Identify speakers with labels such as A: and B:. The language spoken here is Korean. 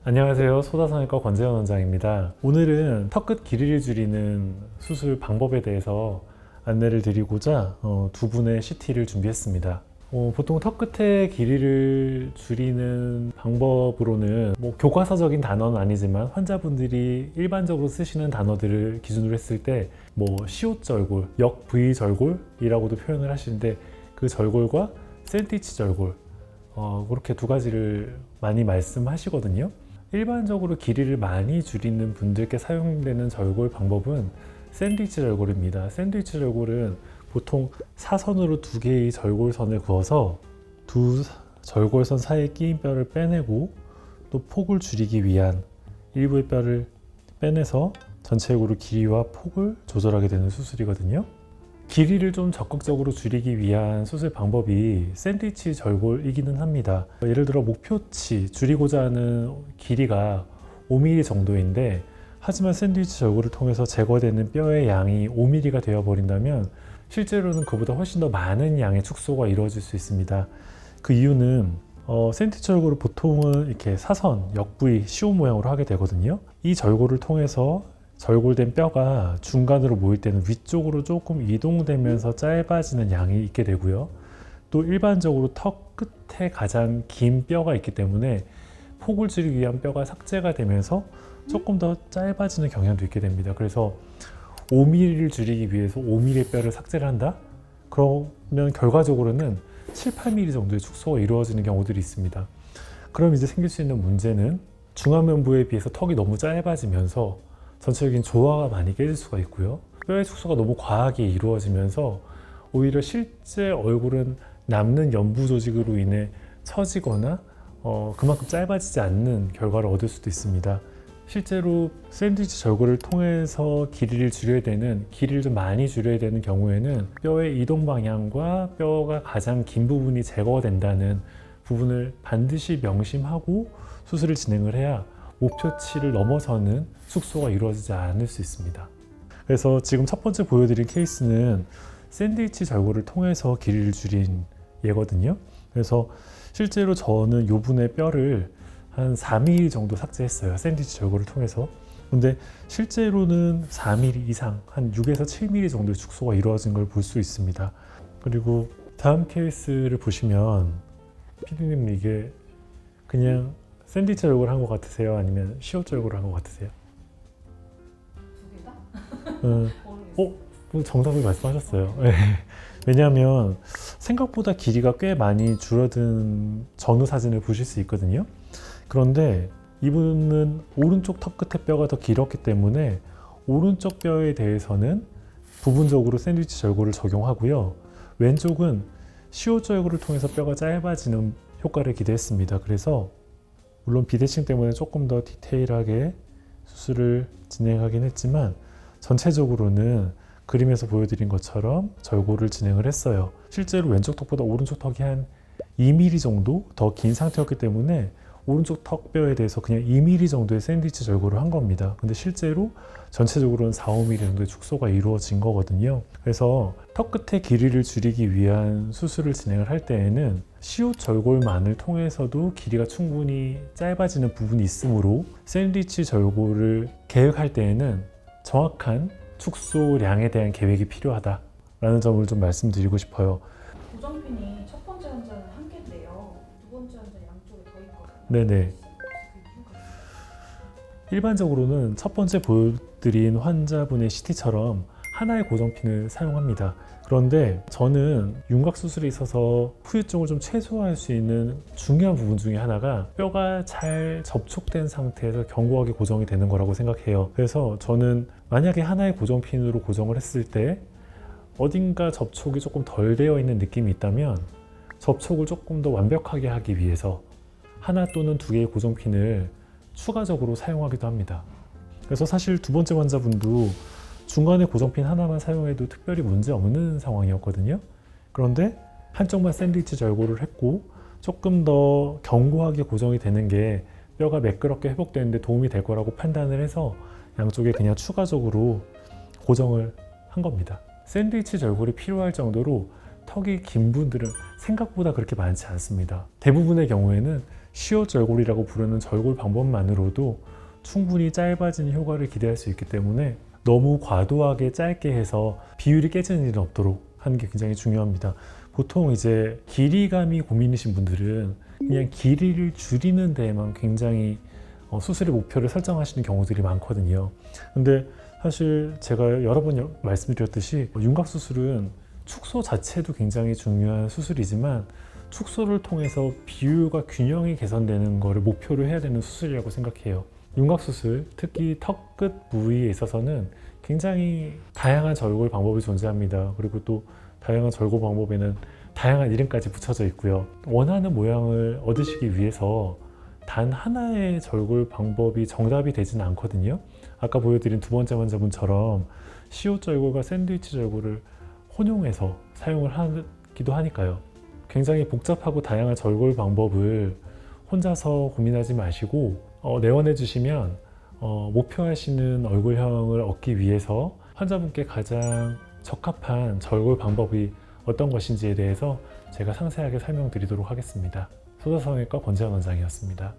A: 안녕하세요. 소다성형외과 권재현 원장입니다. 오늘은 턱끝 길이를 줄이는 수술 방법에 대해서 안내를 드리고자 두 분의 CT를 준비했습니다. 보통 턱끝의 길이를 줄이는 방법으로는 교과서적인 단어는 아니지만 환자분들이 일반적으로 쓰시는 단어들을 기준으로 했을 때 시옷절골, 역V절골이라고도 표현을 하시는데 그 절골과 샌드위치 절골 그렇게 두 가지를 많이 말씀하시거든요. 일반적으로 길이를 많이 줄이는 분들께 사용되는 절골 방법은 샌드위치 절골입니다. 샌드위치 절골은 보통 사선으로 두 개의 절골선을 그어서 두 절골선 사이에 끼인 뼈를 빼내고 또 폭을 줄이기 위한 일부의 뼈를 빼내서 전체적으로 길이와 폭을 조절하게 되는 수술이거든요. 길이를 좀 적극적으로 줄이기 위한 수술 방법이 샌드위치 절골이기는 합니다. 예를 들어 목표치 줄이고자 하는 길이가 5mm 정도인데 하지만 샌드위치 절골을 통해서 제거되는 뼈의 양이 5mm가 되어버린다면 실제로는 그보다 훨씬 더 많은 양의 축소가 이루어질 수 있습니다. 그 이유는 샌드위치 절골을 보통은 이렇게 사선, 역부위, 시옷 모양으로 하게 되거든요. 이 절골을 통해서 절골된 뼈가 중간으로 모일 때는 위쪽으로 조금 이동되면서 짧아지는 양이 있게 되고요. 또 일반적으로 턱 끝에 가장 긴 뼈가 있기 때문에 폭을 줄이기 위한 뼈가 삭제가 되면서 조금 더 짧아지는 경향도 있게 됩니다. 그래서 5mm를 줄이기 위해서 5mm의 뼈를 삭제를 한다? 그러면 결과적으로는 7, 8mm 정도의 축소가 이루어지는 경우들이 있습니다. 그럼 이제 생길 수 있는 문제는 중안면부에 비해서 턱이 너무 짧아지면서 전체적인 조화가 많이 깨질 수가 있고요. 뼈의 축소가 너무 과하게 이루어지면서 오히려 실제 얼굴은 남는 연부 조직으로 인해 처지거나 그만큼 짧아지지 않는 결과를 얻을 수도 있습니다. 실제로 샌드위치 절골을 통해서 길이를 좀 많이 줄여야 되는 경우에는 뼈의 이동 방향과 뼈가 가장 긴 부분이 제거된다는 부분을 반드시 명심하고 수술을 진행을 해야 목표치를 넘어서는 축소가 이루어지지 않을 수 있습니다. 그래서 지금 첫 번째 보여드린 케이스는 샌드위치 절골을 통해서 길이를 줄인 예거든요. 그래서 실제로 저는 이 분의 뼈를 한 4mm 정도 삭제했어요. 샌드위치 절골을 통해서. 근데 실제로는 4mm 이상, 한 6에서 7mm 정도의 축소가 이루어진 걸 볼 수 있습니다. 그리고 다음 케이스를 보시면 피디님 이게 그냥 샌드위치 절골을 한 것 같으세요? 아니면 시옷 절골을 한 것 같으세요?
B: 두 개 다?
A: 정답을 말씀하셨어요. 네. 왜냐하면 생각보다 길이가 꽤 많이 줄어든 전후 사진을 보실 수 있거든요. 그런데 이분은 오른쪽 턱 끝에 뼈가 더 길었기 때문에 오른쪽 뼈에 대해서는 부분적으로 샌드위치 절골을 적용하고요. 왼쪽은 시옷 절골을 통해서 뼈가 짧아지는 효과를 기대했습니다. 그래서 물론 비대칭 때문에 조금 더 디테일하게 수술을 진행하긴 했지만 전체적으로는 그림에서 보여드린 것처럼 절골을 진행을 했어요. 실제로 왼쪽 턱보다 오른쪽 턱이 한 2mm 정도 더 긴 상태였기 때문에 오른쪽 턱뼈에 대해서 그냥 2mm 정도의 샌드위치 절골을 한 겁니다. 근데 실제로 전체적으로는 4, 5mm 정도의 축소가 이루어진 거거든요. 그래서 턱 끝의 길이를 줄이기 위한 수술을 진행을 할 때에는 시옷 절골만을 통해서도 길이가 충분히 짧아지는 부분이 있으므로 샌드위치 절골을 계획할 때에는 정확한 축소량에 대한 계획이 필요하다라는 점을 좀 말씀드리고 싶어요.
B: 고정핀이 첫 번째 환자는 한 개인데요. 두 번째 환자 양쪽에 더 있거든요.
A: 네네.
B: 그 이유가
A: 일반적으로는 첫 번째 보여드린 환자분의 CT처럼 하나의 고정핀을 사용합니다. 그런데 저는 윤곽 수술에 있어서 후유증을 좀 최소화할 수 있는 중요한 부분 중에 하나가 뼈가 잘 접촉된 상태에서 견고하게 고정이 되는 거라고 생각해요. 그래서 저는 만약에 하나의 고정핀으로 고정을 했을 때 어딘가 접촉이 조금 덜 되어 있는 느낌이 있다면 접촉을 조금 더 완벽하게 하기 위해서 하나 또는 두 개의 고정핀을 추가적으로 사용하기도 합니다. 그래서 사실 두 번째 환자분도 중간에 고정핀 하나만 사용해도 특별히 문제 없는 상황이었거든요. 그런데 한쪽만 샌드위치 절골을 했고 조금 더 견고하게 고정이 되는 게 뼈가 매끄럽게 회복되는 데 도움이 될 거라고 판단을 해서 양쪽에 그냥 추가적으로 고정을 한 겁니다. 샌드위치 절골이 필요할 정도로 턱이 긴 분들은 생각보다 그렇게 많지 않습니다. 대부분의 경우에는 시옷 절골이라고 부르는 절골 방법만으로도 충분히 짧아진 효과를 기대할 수 있기 때문에 너무 과도하게 짧게 해서 비율이 깨지는 일은 없도록 하는 게 굉장히 중요합니다. 보통 이제 길이감이 고민이신 분들은 그냥 길이를 줄이는 데에만 굉장히 수술의 목표를 설정하시는 경우들이 많거든요. 근데 사실 제가 여러 번 말씀드렸듯이 윤곽 수술은 축소 자체도 굉장히 중요한 수술이지만 축소를 통해서 비율과 균형이 개선되는 것을 목표로 해야 되는 수술이라고 생각해요. 윤곽 수술, 특히 턱 끝 부위에 있어서는 굉장히 다양한 절골 방법이 존재합니다. 그리고 또 다양한 절골 방법에는 다양한 이름까지 붙여져 있고요. 원하는 모양을 얻으시기 위해서 단 하나의 절골 방법이 정답이 되지는 않거든요. 아까 보여드린 두 번째 환자분처럼 시옷 절골과 샌드위치 절골을 혼용해서 사용을 하기도 하니까요. 굉장히 복잡하고 다양한 절골 방법을 혼자서 고민하지 마시고 내원해 주시면 목표하시는 얼굴형을 얻기 위해서 환자분께 가장 적합한 절골 방법이 어떤 것인지에 대해서 제가 상세하게 설명드리도록 하겠습니다. 소자성형외과 권재현 원장이었습니다.